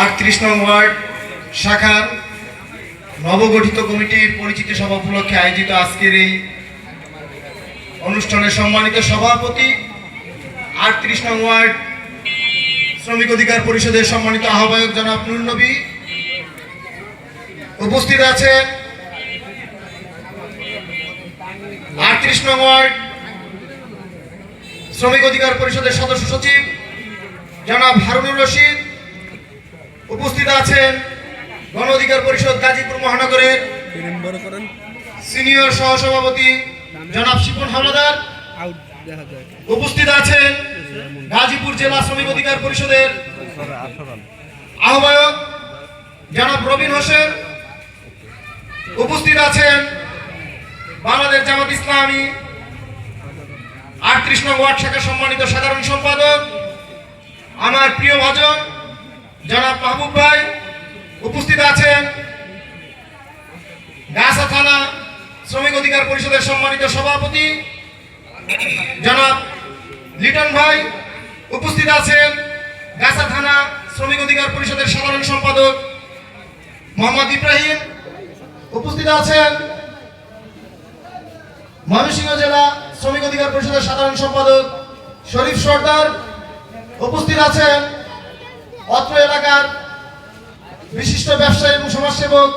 38 নং ওয়ার্ড শাখার নবগঠিত কমিটির পরিচিতি সভা উপলক্ষে আয়োজিত আজকের এই অনুষ্ঠানে সম্মানিত সভাপতি, 38 নং ওয়ার্ড শ্রমিক অধিকার পরিষদের সম্মানিত আহ্বায়ক জনাব নুর নবী, উপস্থিত আছেন 38 নং ওয়ার্ড শ্রমিক অধিকার পরিষদের সদস্য সচিব জনাব হারুনুর রশিদ, উপস্থিত আছেন গণ অধিকার পরিষদ গাজীপুর মহানগরের সিনিয়র সহসভাপতি জনাব শিপন হাওলাদার, উপস্থিত আছেন গাজীপুর জেলা শ্রমিক অধিকার পরিষদের আহ্বায়ক জনাব রবিন হোসেন, উপস্থিত আছেন বাংলাদেশ জামাত ইসলামী 38 নং ওয়ার্ড শাখা সম্মানিত সাধারণ সম্পাদক আমার প্রিয় ভাজন জনাব মাহবুব ভাই, উপস্থিত আছেন গাছা থানা শ্রমিক অধিকার পরিষদের সম্মানিত সভাপতি জনাব লিটন ভাই, উপস্থিত আছেন গাছা থানা শ্রমিক অধিকার পরিষদের সাধারণ সম্পাদক মোহাম্মদ ইব্রাহিম, উপস্থিত আছেন ময়মনসিংহ জেলা শ্রমিক অধিকার পরিষদের সাধারণ সম্পাদক শরীফ সর্দার, উপস্থিত আছেন অত্র এলাকার বিশিষ্ট ব্যবসায়ী এবং সমাজসেবক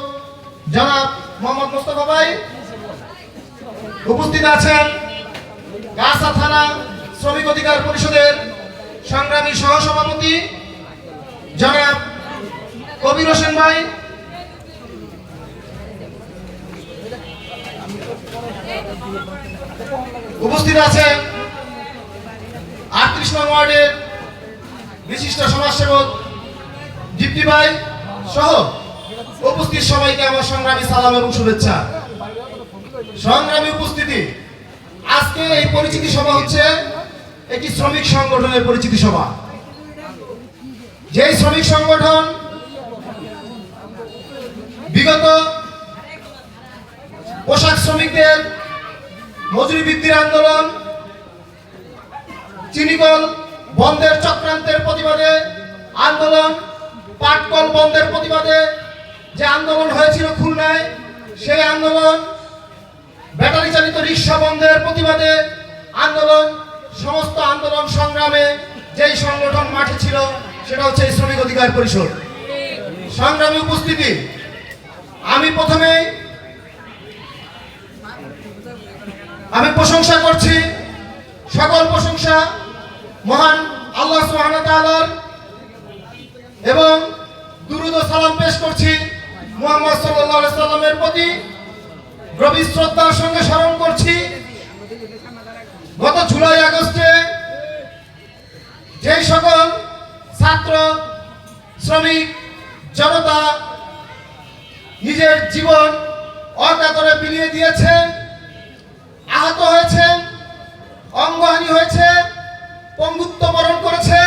জনাব মোহাম্মদ মোস্তফা ভাই, উপস্থিত আছেন গাছা থানা শ্রমিক অধিকার পরিষদের সংগ্রামী সহসভাপতি জনাব কবির হোসেন ভাই, উপস্থিত আছেন 38 নং ওয়ার্ডের বিশিষ্ট সমাজসেবক দীপ্তি ভাই সহ উপস্থিত সবাইকে আমার সংগ্রামী সালাম এবং শুভেচ্ছা। সংগ্রামী উপস্থিতি, আজকে এই পরিচিতি সভা হচ্ছে একটি শ্রমিক সংগঠনের পরিচিতি সভা। যেই শ্রমিক সংগঠন বিগত পোশাক শ্রমিকদের মজুরি বৃদ্ধির আন্দোলন, চিনিকল বন্ধের চক্রান্তের প্রতিবাদে আন্দোলন, পাটকল বন্ধের প্রতিবাদে যে আন্দোলন হয়েছিল খুলনায়, সেই আন্দোলন, ব্যাটারি চালিত রিক্সা বন্ধের প্রতিবাদে আন্দোলন, সমস্ত আন্দোলন সংগ্রামে যেই সংগঠন মাঠে ছিল সেটা হচ্ছে এই শ্রমিক অধিকার পরিষদ। সংগ্রামী উপস্থিতি, আমি প্রথমেই প্রশংসা করছি, সকল প্রশংসা মহান আল্লাহ সুবহানাহু ওয়া তাআলার, এবং দুরূদ ও সালাম পেশ করছি মুহাম্মদ সাল্লাল্লাহু আলাইহি সাল্লামের প্রতি, গভীর শ্রদ্ধার সঙ্গে স্মরণ করছি গত জুলাই আগস্টে যেই সকল ছাত্র শ্রমিক জনতা নিজের জীবন অকাতরে বিলিয়ে দিয়েছেন, আহত হয়েছেন, অঙ্গহানি হয়েছে, পঙ্গুত্ব বরণ করেছে,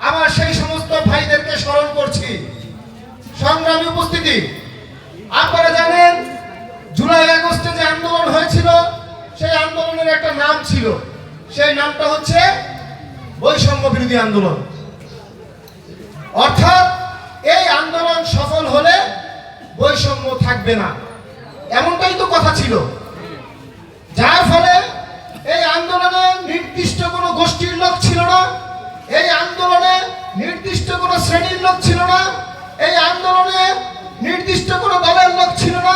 আমার সেই সমস্ত ভাইদেরকে স্মরণ করছি। সংগ্রামী উপস্থিতি, আপনারা জানেন জুলাই আগস্টে যে আন্দোলন হয়েছিল সেই আন্দোলনের একটা নাম ছিল, সেই নামটা হচ্ছে বৈষম্য বিরোধী আন্দোলন। অর্থাৎ এই আন্দোলন সফল হলে বৈষম্য থাকবে না, এমনটাই তো কথা ছিল। যার ফলে এই আন্দোলনে নির্দিষ্ট কোনো গোষ্ঠীর লোক ছিল না, এই আন্দোলনে নির্দিষ্ট কোনো শ্রেণীর লোক ছিল না, এই আন্দোলনে নির্দিষ্ট কোনো দলের লোক ছিল না,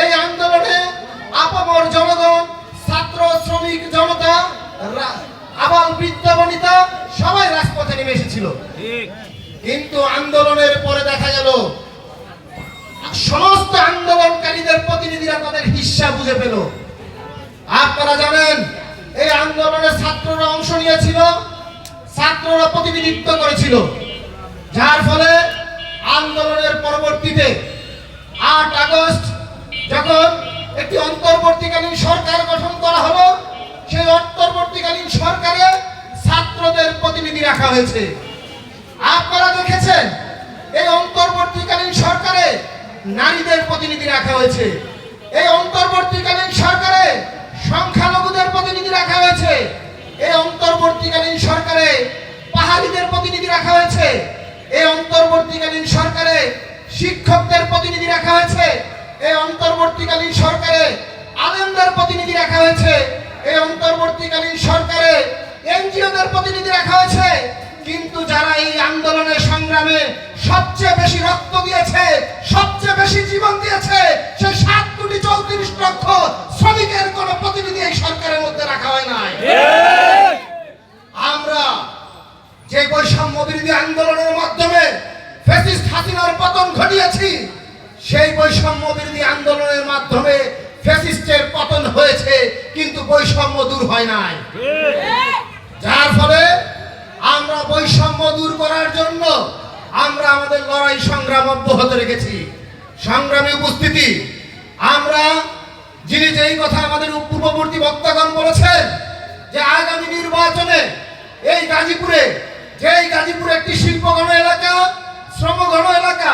এই আন্দোলনে আপামর জনগণ, ছাত্র শ্রমিক জনতা, আবাল বৃদ্ধ বনিতা সবাই রাজপথে নেমে এসেছিল। কিন্তু আন্দোলনের পরে দেখা গেল সমস্ত আন্দোলনকারীদের প্রতিনিধিরা তাদের হিস্সা বুঝে পেল। আপনারা জানেন এই আন্দোলনে ছাত্ররা অংশ নিয়েছিল, ছাত্ররা প্রতিনিধিত্ব করেছিল, যার ফলে আন্দোলনের পরবর্তীতে 8 আগস্ট যখন একটি অন্তর্বর্তীকালীন সরকার গঠন করা হলো, সেই অন্তর্বর্তীকালীন সরকারে ছাত্রদের প্রতিনিধি রাখা হয়েছে। আপনারা দেখেছেন এই অন্তর্বর্তীকালীন সরকারে নারীদের প্রতিনিধি রাখা হয়েছে, এই অন্তর্বর্তীকালীন সরকারে সংখ্যালঘুদের প্রতিনিধি রাখা হয়েছে, এই অন্তর্বর্তীকালীন সরকারে পাহাড়িদের প্রতিনিধি রাখা হয়েছে, এই অন্তর্বর্তীকালীন সরকারে শিক্ষকদের প্রতিনিধি রাখা হয়েছে, এই অন্তর্বর্তীকালীন সরকারে আলেমদের প্রতিনিধি রাখা হয়েছে, এই অন্তর্বর্তীকালীন সরকারে এনজিওদের প্রতিনিধি রাখা হয়েছে, কিন্তু যারা এই আন্দোলনে সংগ্রামে সবচেয়ে বেশি রক্ত দিয়েছে, সবচেয়ে বেশি জীবন দিয়েছে, সেই 7,34,00,000 শ্রমিকের কোনো প্রতিনিধি এই সরকারের মধ্যে রাখা হয় নাই। আমরা যে বৈষম্য বিরোধী আন্দোলনের মাধ্যমে ফ্যাসিস্ট হাসিনার পতন ঘটিয়েছি, সেই বৈষম্য বিরোধী আন্দোলনের মাধ্যমে ফ্যাসিস্টের পতন হয়েছে, কিন্তু বৈষম্য দূর হয় নাই। যার ফলে আমরা বৈষম্য দূর করার জন্য আমরা আমাদের লড়াই সংগ্রাম অব্যাহত রেখেছি। সংগ্রামী উপস্থিতি, আমরা যিনি যেই কথা আমাদের পূর্ববর্তী বক্তাগণ বলেছেন যে আগামী নির্বাচনে এই গাজীপুরে, যেই গাজীপুর একটি শিল্পঘন এলাকা, শ্রমঘন এলাকা,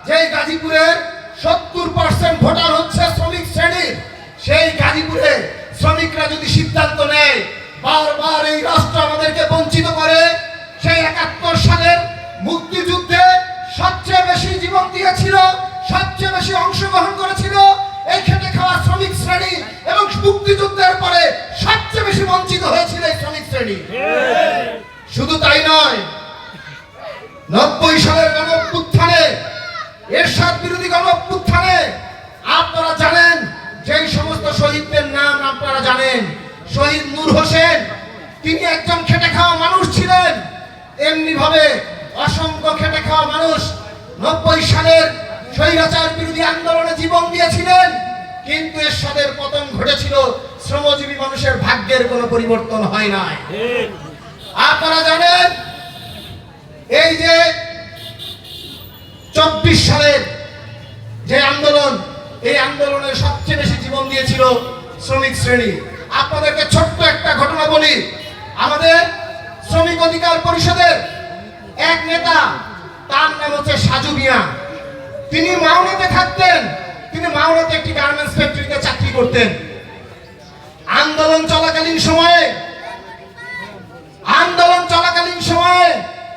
যেই গাজীপুরের 70% ভোটার হচ্ছে শ্রমিক শ্রেণীর, সেই গাজীপুরে শ্রমিকরা যদি সিদ্ধান্ত নেয় বারবার এই রাষ্ট্র আমাদেরকে বঞ্চিত করে, সেই 71 সালের মুক্তিযুদ্ধে সবচেয়ে বেশি জীবন দিয়েছিল, সবচেয়ে বেশি অংশগ্রহণ করেছিল এই খেটে খাওয়া শ্রমিক শ্রেণী, এবং মুক্তিযুদ্ধের পরে সবচেয়ে বেশি বঞ্চিত হয়েছিল এই শ্রমিক শ্রেণী। শুধু তাই নয়, 90 সালের গণঅভ্যুত্থানে, এরশাদ বিরোধী গণঅভ্যুত্থানে আপনারা জানেন যেই সমস্ত শহীদদের নাম আপনারা জানেন। শহীদ নূর হোসেন, তিনি একজন খেটে খাওয়া মানুষ ছিলেন। এমনি ভাবে অসংখ্য খেটে খাওয়া মানুষ 90 সালের স্বৈরাচার বিরোধী আন্দোলনে জীবন দিয়েছিলেন, কিন্তু এরশাদের পতন ঘটেছিল, শ্রমজীবী মানুষের ভাগ্যের কোনো পরিবর্তন হয় নাই। আপনারা জানেন এই যে 24 সালের যে আন্দোলন, এই আন্দোলনে সবচেয়ে বেশি জীবন দিয়েছিল শ্রমিক শ্রেণী। আপনাদেরকে ছোট্ট একটা ঘটনা বলি। আমাদের শ্রমিক অধিকার পরিষদের এক নেতা, তার নাম হচ্ছে সাজু মিয়া। তিনি মাওনাতে থাকতেন, তিনি মাওনাতে একটি গার্মেন্টস ফ্যাক্টরিতে চাকরি করতেন। আন্দোলন চলাকালীন সময়ে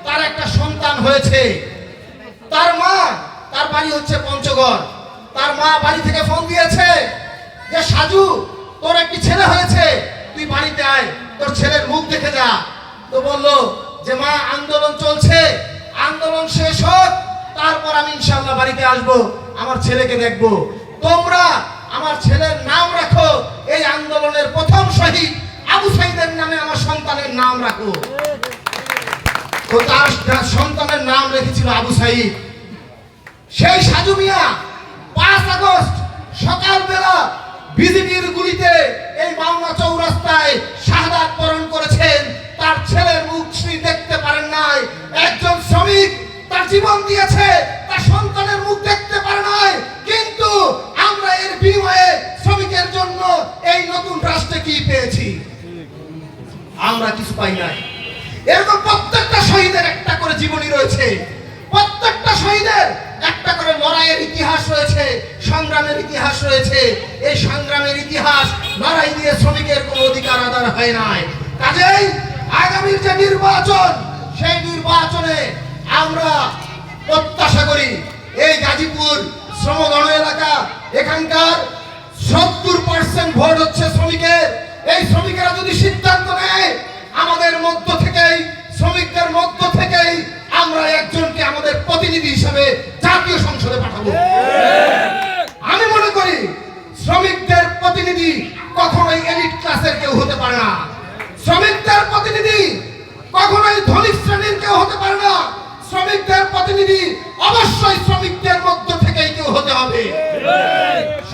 তার একটা সন্তান হয়েছে। তার মা, তার বাড়ি হচ্ছে পঞ্চগড়, তার মা বাড়ি থেকে ফোন দিয়েছে যে সাজু, তোর একটি ছেলে হয়েছে, তুই বাড়িতে আয়, তোর ছেলের মুখ দেখে যা। তো বললো যে মা, আন্দোলন চলছে, আন্দোলন শেষ হোক, তারপর আমি ইনশাআল্লাহ বাড়িতে আসবো, আমার ছেলেকে দেখবো। তোমরা আমার ছেলের নাম রাখো, এই আন্দোলনের প্রথম শহীদ আবু সাইদের নামে আমার সন্তানের নাম রাখো। তো তার সন্তানের নাম রেখেছিল আবু সাইদ। সেই সাজু মিয়া 5 আগস্ট সকালবেলা বিজিবির গুলিতে এই মাওনা চৌরাস্তায় শাহাদাত বরণ করেছেন। তার ছেলের মুখ তিনি দেখতে পারেন নাই। একজন শ্রমিক তার জীবন দিয়েছে, তার সন্তানের মুখ দেখতে পারে নাই, কিন্তু আমরা এর বিনিময়ে শ্রমিকের জন্য এই নতুন রাষ্ট্রে কি পেয়েছি? আমরা কিছু পাই নাই। এরকম প্রত্যেকটা শহীদের একটা করে জীবনী রয়েছে, প্রত্যেকটা শহীদের একটা করে লড়াইয়ের ইতিহাস রয়েছে, সংগ্রামের ইতিহাস রয়েছে। এই সংগ্রামের ইতিহাস, লড়াই দিয়ে শ্রমিকের কোনো অধিকার আদায় হয় নাই। কাজেই আগামীর যে নির্বাচন, সেই নির্বাচনে আমরা প্রত্যাশা করি এই গাজীপুর শ্রমঘন এলাকা, এখানকার 70% ভোট হচ্ছে শ্রমিকের। এই শ্রমিকেরা যদি সিদ্ধান্ত নেয়, আমাদের মধ্য থেকেই, শ্রমিকদের মধ্য থেকেই আমরা একজনকে আমাদের প্রতিনিধি হিসেবে জাতীয় সংসদে পাঠাবো। আমি মনে করি শ্রমিকদের প্রতিনিধি কখনোই এলিট ক্লাসের কেউ হতে পারে না, শ্রমিকদের প্রতিনিধি কখনোই ধনী শ্রেণীর কেউ হতে পারে না। শ্রমিকদের প্রতিনিধি অবশ্যই শ্রমিকদের মধ্য থেকেই কেউ হতে হবে।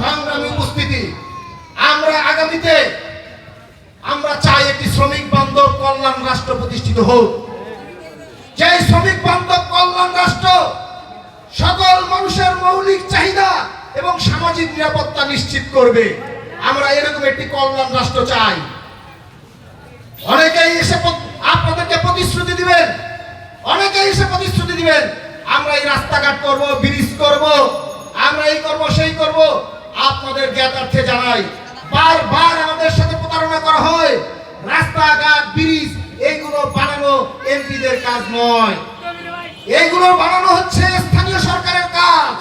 সংগ্রামী উপস্থিতি, আমরা আগামীতে আমরা চাই একটি শ্রমিক বান্ধব কল্যাণ রাষ্ট্র প্রতিষ্ঠিত হোক। যে শ্রমিক বান্ধব কল্যাণ রাষ্ট্র সকল মানুষের মৌলিক চাহিদা এবং সামাজিক নিরাপত্তা নিশ্চিত করবে। আমরা এরকম একটি কল্যাণ রাষ্ট্র চাই। অনেকেই এসে আপনাদেরকে প্রতিশ্রুতি দিবেন, আমরা এই রাস্তাঘাট করব, ব্রিজ করব, আমরা এই করব, সেই করব। আপনাদের জ্ঞাতার্থে জানাই, বারবার আমাদের সাথে প্রতারণা করা হয়। রাস্তাঘাট, ব্রিজ এইগুলো বানানো এমপিদের কাজ নয়, এইগুলো বানানো হচ্ছে স্থানীয় সরকারের কাজ,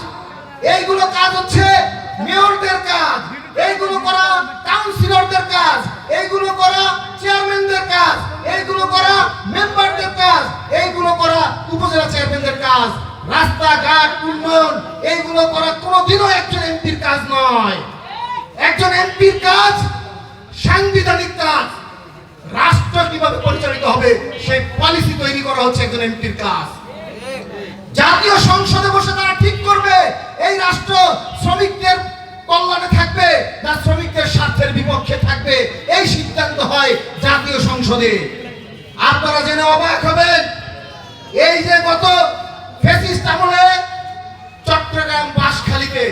এইগুলো কাজ হচ্ছে মেয়রদের কাজ, এইগুলো করা কাউন্সিলরদের কাজ, এইগুলো করা চেয়ারম্যানদের কাজ, এইগুলো করা মেম্বারদের কাজ, এইগুলো করা উপজেলা চেয়ারম্যানদের কাজ। রাস্তাঘাট উন্নয়ন এইগুলো করা কোনোদিনও একজন এমপির কাজ নয়। একজন এমপির কাজ সাংবিধানিক কাজ। রাষ্ট্র কিভাবে পরিচালিত হবে সেই পলিসি তৈরি করা হচ্ছে একজন এমপির কাজ। জাতীয় সংসদে বসে তারা ঠিক করবে এই রাষ্ট্র শ্রমিকদের কল্যাণে থাকবে না শ্রমিকদের স্বার্থের বিপক্ষে থাকবে, এই সিদ্ধান্ত হয় জাতীয় সংসদে। আপনারা জেনে অবাক হবেন, এই যে গত ফ্যাসিস্ট আমলে চট্টগ্রাম বাঁশখালীতে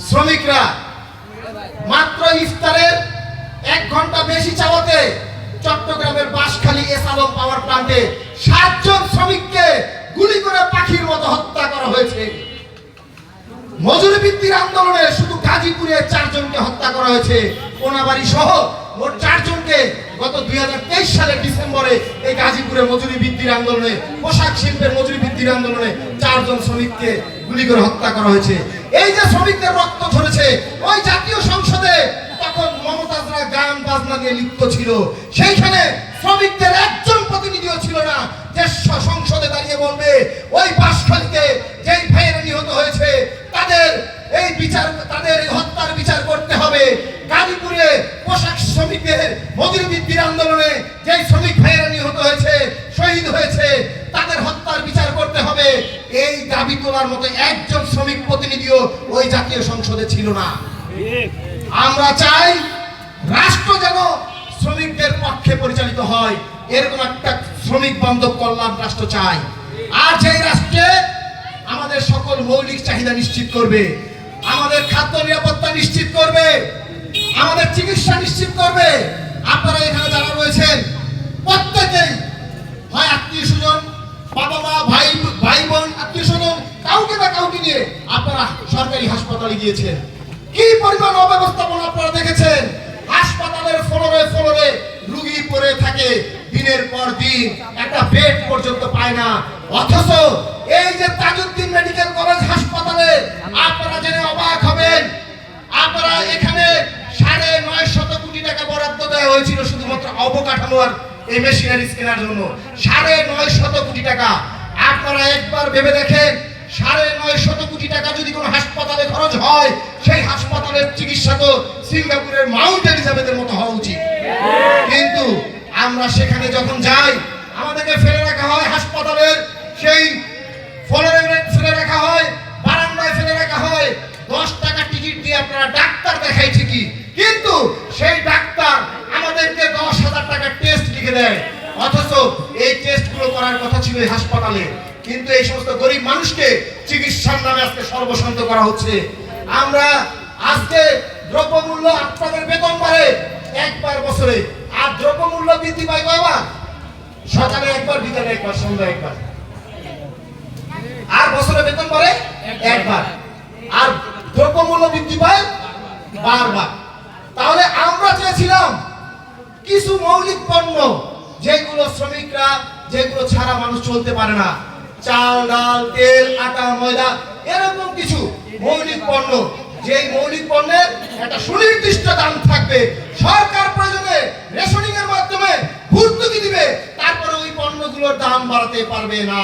শ্রমিকরা মাত্র ইফতারের 1 ঘন্টা বেশি চাওয়াতে চট্টগ্রামের বাঁশখালী এস আলম পাওয়ার প্ল্যান্টে 7 জন শ্রমিককে গুলি করে পাখির মতো হত্যা করা হয়েছে। মজুরি বৃদ্ধির আন্দোলনে শুধু গাজীপুরে 4 জনকে হত্যা করা হয়েছে। কোনাবাড়ি সহ মোট 4 জনকে গত 2023 সালের ডিসেম্বরে এই গাজীপুরে মজুরি বৃদ্ধির আন্দোলনে, পোশাক শিল্পের মজুরি বৃদ্ধির আন্দোলনে 4 জন শ্রমিককে গুলি করে হত্যা করা হয়েছে। এই যে শ্রমিকদের রক্ত ঝরেছে, ওই জাতীয় সংসদে তখন মমতাজরা গান বাজনা দিয়ে লিপ্ত ছিল। সেইখানে শ্রমিকদের একজন প্রতিনিধিও ছিল না যে সংসদে দাঁড়িয়ে বলবে ওই বাঁশখালীতে যেই ভাইয়েরা নিহত হয়েছে তাদের এই বিচার, তাদের এই হত্যার বিচার করতে হবে। গাজীপুরে পোশাক শ্রমিকদের মজুরি বৃদ্ধির আন্দোলনে যেই শ্রমিক ভাইয়েরা নিহত হয়েছে, শহীদ হয়েছে, তাদের হত্যার বিচার করতে হবে, এই দাবি তোলার মতো একজন শ্রমিক প্রতিনিধিও ওই জাতীয় সংসদে ছিল না। আমরা চাই রাষ্ট্র যেন শ্রমিকদের পক্ষে পরিচালিত হয়, এরকম একটা শ্রমিক বান্ধব কল্যাণ রাষ্ট্র চাই। আর যেই রাষ্ট্রে আমাদের সকল মৌলিক চাহিদা নিশ্চিত করবে, আমাদের খাদ্য নিরাপত্তা নিশ্চিত করবে, আমাদের চিকিৎসা নিশ্চিত করবে। আপনারা এখানে যারা রয়েছেন প্রত্যেকেই হয় আত্মীয় স্বজন, বাবা মা, ভাই বোন, আত্মীয় স্বজন কাউকে না কাউকে নিয়ে আপনারা সরকারি হাসপাতালে গিয়েছেন। কি পরিমাণ অব্যবস্থাপনা আপনারা দেখেছেন। হাসপাতালের ফ্লোরে রোগী পড়ে থাকে দিনের পর দিন, একটা বেড পর্যন্ত পায় না। অথচ এই যে তাজউদ্দিন মেডিকেল কলেজ হাসপাতালে আপনারা জেনে অবাক হবেন, আপনারা এখানে 950 কোটি টাকা বরাদ্দ দেওয়া হয়েছিল শুধুমাত্র অবকাঠামো আর এই মেশিনারিজ কেনার জন্য। 950 কোটি টাকা। আপনারা একবার ভেবে দেখেন, 950 কোটি টাকা যদি কোনো হাসপাতালে খরচ হয়, সেই হাসপাতালের চিকিৎসা তো সিঙ্গাপুরের মাউন্ট এলিজাবেথের মতো হওয়া উচিত। কিন্তু আমরা সেখানে যখন যাই, আমাদেরকে ফেলে রাখা হয় হাসপাতালের সেই ফ্লোরে ফেলে রাখা হয়, বারান্দায় ফেলে রাখা হয়। 10 টাকা টিকিট দিয়ে আপনারা ডাক্তার দেখাই ঠিকই, কিন্তু সেই ডাক্তার আমাদেরকে 10,000 টাকার টেস্ট লিখে দেয়। অথচ এই টেস্টগুলো করার কথা ছিল এই হাসপাতালে, কিন্তু এই সমস্ত গরিব মানুষকে চিকিৎসার নামে আজকে সর্বশান্ত করা হচ্ছে। আমরা আজকে দ্রব্যমূল্য, আপনাদের বেতন বাড়ে একবার বছরে, আর দ্রব্যমূল্য বৃদ্ধি পায় কয়বার? সকালে একবার, বিকালে একবার, সন্ধ্যায় একবার। আর বছরে বেতন বাড়ে একবার, আর দ্রব্যমূল্য বৃদ্ধি পায় বারবার। তাহলে আমরা চেয়েছিলাম কিছু মৌলিক পণ্য যেগুলো শ্রমিকরা, যেগুলো ছাড়া মানুষ চলতে পারে না, চাল, ডাল, তেল, আটা, ময়দা, এরকম কিছু মৌলিক পণ্য, যেই মৌলিক পণ্যের একটা সুনির্দিষ্ট দাম থাকবে। সরকার প্রয়োজনে রেশনিং এর মাধ্যমে ভর্তুকি দিবে, তারপরে ওই পণ্যগুলোর দাম বাড়াতে পারবে না।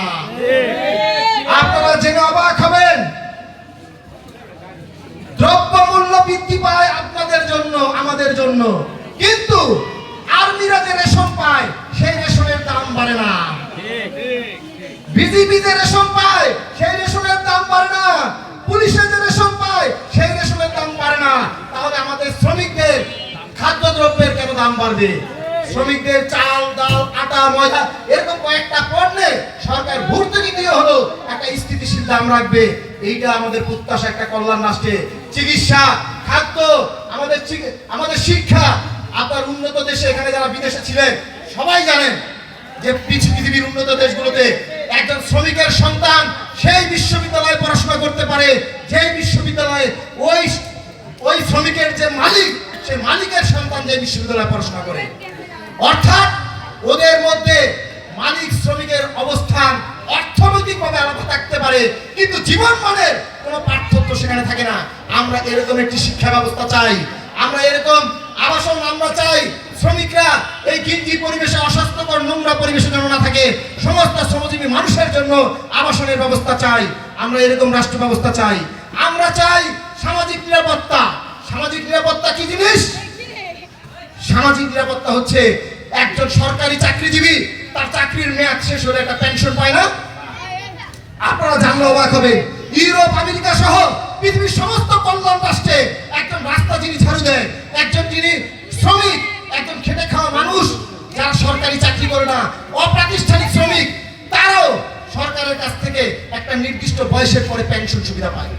আপনারা জেনে অবাক হবেন, দ্রব্যমূল্য বৃদ্ধি পায় আপনাদের জন্য, আমাদের জন্য, কিন্তু আর্মিরা যে রেশন পায় সেই রেশনের দাম বাড়ে না। বিজিবি যে রেশন পায় সেই রেশনের দাম বাড়ে না। পুলিশে যে রেশন পায় সেই রেশনের দাম বাড়ে না। তাহলে আমাদের শ্রমিকদের খাদ্যদ্রব্যের কেন দাম বাড়বে? শ্রমিকদের চাল, ডাল, আটা, ময়দা এরকম কয়েকটা পণ্যে সরকার ভর্তুকি দিয়ে হলো একটা স্থিতিশীল দাম রাখবে। এইটা আমাদের প্রত্যাশা একটা কল্যাণ রাষ্ট্রে। চিকিৎসা, খাদ্য, আমাদের শিক্ষা। আপনার উন্নত দেশে, এখানে যারা বিদেশে ছিলেন সবাই জানেন যে পৃথিবীর উন্নত দেশগুলোতে একজন শ্রমিকের সন্তান সেই বিশ্ববিদ্যালয়ে পড়াশোনা করতে পারে যে বিশ্ববিদ্যালয়ে ওই শ্রমিকের যে মালিক, সেই মালিকের সন্তান যে বিশ্ববিদ্যালয়ে পড়াশোনা করে। অর্থাৎ ওদের মধ্যে মালিক শ্রমিকের অবস্থান পারে, কিন্তু জীবন মানের কোনো পার্থক্য সেখানে থাকে না। আমরা এরকম একটি শিক্ষা ব্যবস্থা চাই, আমরা এরকম আবাসন আমরা চাই। শ্রমিকরা এই ঘিঞ্জি পরিবেশে, অস্বাস্থ্যকর নোংরা পরিবেশে যেন না থাকে। সমস্ত শ্রমজীবী মানুষের জন্য আবাসনের ব্যবস্থা চাই। আমরা এরকম রাষ্ট্র ব্যবস্থা চাই। আমরা চাই সামাজিক নিরাপত্তা। সামাজিক নিরাপত্তা কি জিনিস? সামাজিক নিরাপত্তা হচ্ছে একজন সরকারি চাকরিজীবী তার চাকরির মেয়াদ শেষ হলে একটা পেনশন পায় না? আপনারা জানলে অবাক হবেন, ইউরোপ, আমেরিকা সহ পৃথিবীর সমস্ত কল্যাণ রাষ্ট্রে একজন রাস্তা যিনি ঝাড়ু দেয়, একজন যিনি শ্রমিক, একজন খেটে খাওয়া মানুষ যারা সরকারি চাকরি করে না, অপ্রাতিষ্ঠানিক শ্রমিক, তারাও সরকারের কাছ থেকে একটা নির্দিষ্ট বয়সের পরে পেনশন সুবিধা পায়।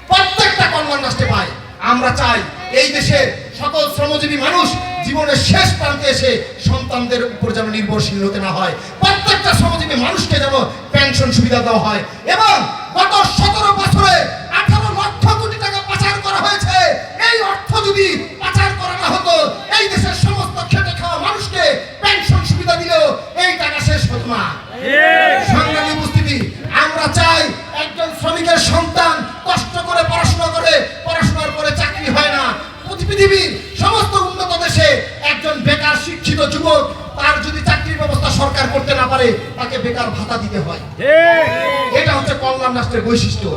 প্রত্যেকটা কল্যাণ রাষ্ট্রে পায়। আমরা চাই এই দেশের সকল শ্রমজীবী মানুষ জীবনের শেষ প্রান্তে এসে সন্তানদের উপর যেন নির্ভরশীল হতে না হয়। প্রত্যেকটা শ্রমজীবী মানুষকে যেন পেনশন সুবিধা দেওয়া হয়। এবং গত 17 বছরে 18 লক্ষ কোটি টাকা পাচার করা হয়েছে। এই অর্থ যদি পাচার করা না হতো, এই দেশের সমস্ত খেটে খাওয়া মানুষকে পেনশন সুবিধা দিলেও এই টাকা শেষ হতো না। সংগ্রামী উপস্থিতি, আমরা চাই একজন শ্রমিকের সন্তান কষ্ট করে পড়াশোনা করে, পড়াশোনার পরে চাকরি হয় না। পৃথিবীর সমস্ত উন্নত দেশে একজন বেকার শিক্ষিত যুবক, তার যদি চাকরির ব্যবস্থা সরকার করতে না পারে, তাকে বেকার ভাতা দিতে হয়। এটা হচ্ছে কল্যাণ রাষ্ট্রের বৈশিষ্ট্য।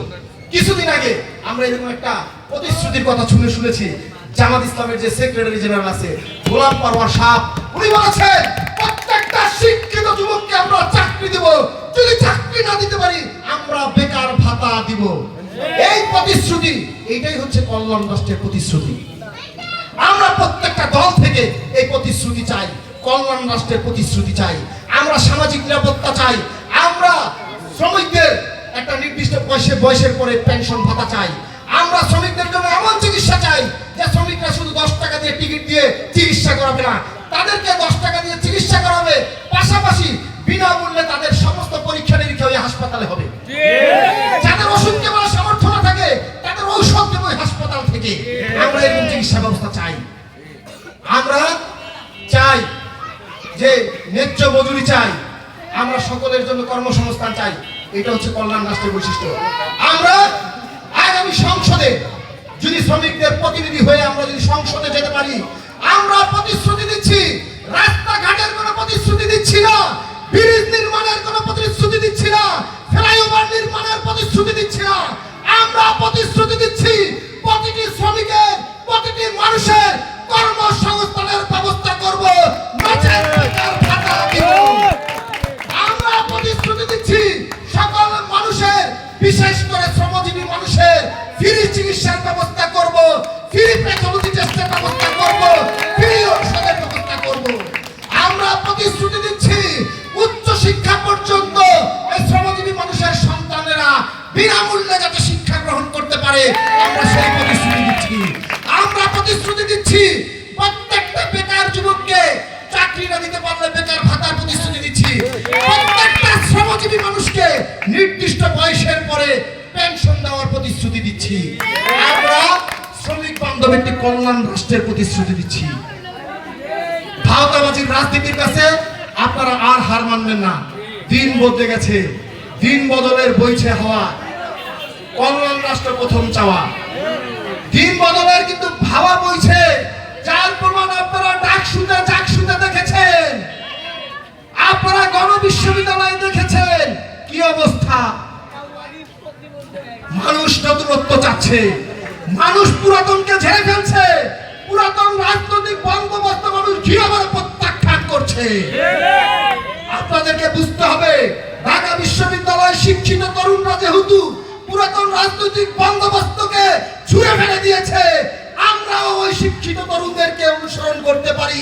কিছুদিন আগে আমরা এরকম একটা প্রতিশ্রুতির কথা শুনেছি। জামাত ইসলামের যে সেক্রেটারি জেনারেল আছে গোলাম পরওয়ার সাহেব, উনি বলেছেন প্রত্যেকটা শিক্ষিত যুবককে আমরা চাকরি দেব, যদি চাকরি না দিতে পারি আমরা বেকার ভাতা দিব। এই প্রতিশ্রুতি, এইটাই হচ্ছে কল্যাণ রাষ্ট্রের প্রতিশ্রুতি। আমরা প্রত্যেকটা দল থেকে এই প্রতিশ্রুতি চাই, কল্যাণ রাষ্ট্রের প্রতিশ্রুতি চাই। আমরা সামাজিক নিরাপত্তা চাই। আমরা শ্রমিকদের একটা নির্দিষ্ট বয়সের পরে পেনশন ভাতা চাই। আমরা শ্রমিকদের জন্য এমন চিকিৎসা চাই যে শ্রমিকরা শুধু 10 টাকা দিয়ে টিকিট দিয়ে চিকিৎসা করাবে না, তাদেরকে 10 টাকা দিয়ে চিকিৎসা করাবে, পাশাপাশি বিনামূল্যে তাদের সমস্ত পরীক্ষা নিরীক্ষা ওই হাসপাতালে হবে। যাদের ওষুধ কেনার সামর্থ্য না থাকে তাদের ঔষধ দেবে ওই হাসপাতাল থেকে। আমরা এরকম চিকিৎসা ব্যবস্থা চাই। আমরা চাই যে ন্যায্য মজুরি চাই। আমরা সকলের জন্য কর্মসংস্থান চাই। এটা হচ্ছে কল্যাণ রাষ্ট্রের বৈশিষ্ট্য। আমরা আগামী সংসদে যদি শ্রমিকদের প্রতিনিধি হয়ে আমরা যদি সংসদে যেতে পারি, আমরা প্রতিশ্রুতি দিচ্ছি, রাস্তাঘাটের কোনো প্রতিশ্রুতি দিচ্ছি না, ব্রিজ নির্মাণের কোনো প্রতিশ্রুতি দিচ্ছি না, ফ্লাইওভার নির্মাণের প্রতিশ্রুতি দিচ্ছি না। আমরা প্রতিশ্রুতি দিচ্ছি প্রতিটি শ্রমিকের, প্রতিটি মানুষের কর্মসংস্থানের ব্যবস্থা করব, নচেৎ বেকার ভাতা দিব। আমরা প্রতিশ্রুতি দিচ্ছি সকল মানুষের, বিশেষ করে শ্রমজীবী মানুষের ফ্রি চিকিৎসার ব্যবস্থা করব, ফ্রি প্যাথোলজি টেস্টের ব্যবস্থা করব, ফ্রি ঔষধের ব্যবস্থা করব। আমরা প্রতিশ্রুতি দিচ্ছি উচ্চ শিক্ষা পর্যন্ত এই শ্রমজীবী মানুষের সন্তানেরা বিনামূল্যে যাতে শিক্ষা গ্রহণ করতে পারে, আমরা সেই প্রতিশ্রুতি দিচ্ছি। আমরা প্রতিশ্রুতি দিচ্ছি প্রত্যেকটা বেকার যুবককে চাকরি না দিতে পারলে বেকার ভাতার প্রতিশ্রুতি দিচ্ছি। প্রত্যেকটা শ্রমজীবী মানুষকে নির্দিষ্ট বয়সের পরে পেনশন দেওয়ার প্রতিশ্রুতি দিচ্ছি। আমরা শ্রমিক বান্ধব একটি কল্যাণ রাষ্ট্রের প্রতিশ্রুতি দিচ্ছি। ভাওতাবাজির রাজনীতির কাছে আপনারা আর হার মানবেন না। দিন বদলে গেছে, দিন বদলের বইছে হওয়া। কল্যাণ রাষ্ট্র প্রথম চাওয়া, দিন বদলের কিন্তু ভাবা বইছে, যার প্রমাণ আপনারা ডাকসুতে দেখেছেন, আপনারা গণবিশ্ববিদ্যালয়ে দেখেছেন কি অবস্থা। মানুষ নতুনত্ব চাচ্ছে, মানুষ পুরাতনকে ঝেড়ে ফেলছে, পুরাতন রাজনৈতিক বন্দোবস্ত মানুষ ঘৃণাভরে প্রত্যাখ্যান করছে। আপনাদেরকে বুঝতে হবে, ঢাকা বিশ্ববিদ্যালয়ের শিক্ষিত তরুণরা যেহেতু পুরাতন রাজনৈতিক বন্দোবস্তকে ছুঁড়ে ফেলে দিয়েছে, আমরাও ওই শিক্ষিত তরুণদেরকে অনুসরণ করতে পারি।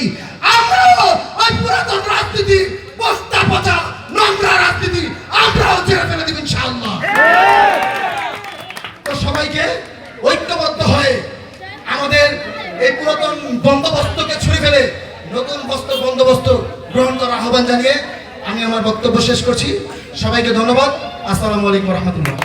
আমরাও ওই পুরাতন রাজনীতি, বস্তা পচা নোংরা রাজনীতি আমরাও ছেড়ে ফেলে দিব ইনশাআল্লাহ। তো সবাইকে ঐক্যবদ্ধ হয়ে আমাদের এই পুরাতন বন্দোবস্তকে ছুঁড়ে ফেলে নতুন বন্দোবস্ত গ্রহণ করার আহ্বান জানিয়ে আমি আমার বক্তব্য শেষ করছি। সবাইকে ধন্যবাদ। আসসালামু আলাইকুম ওয়া রাহমাতুল্লাহ।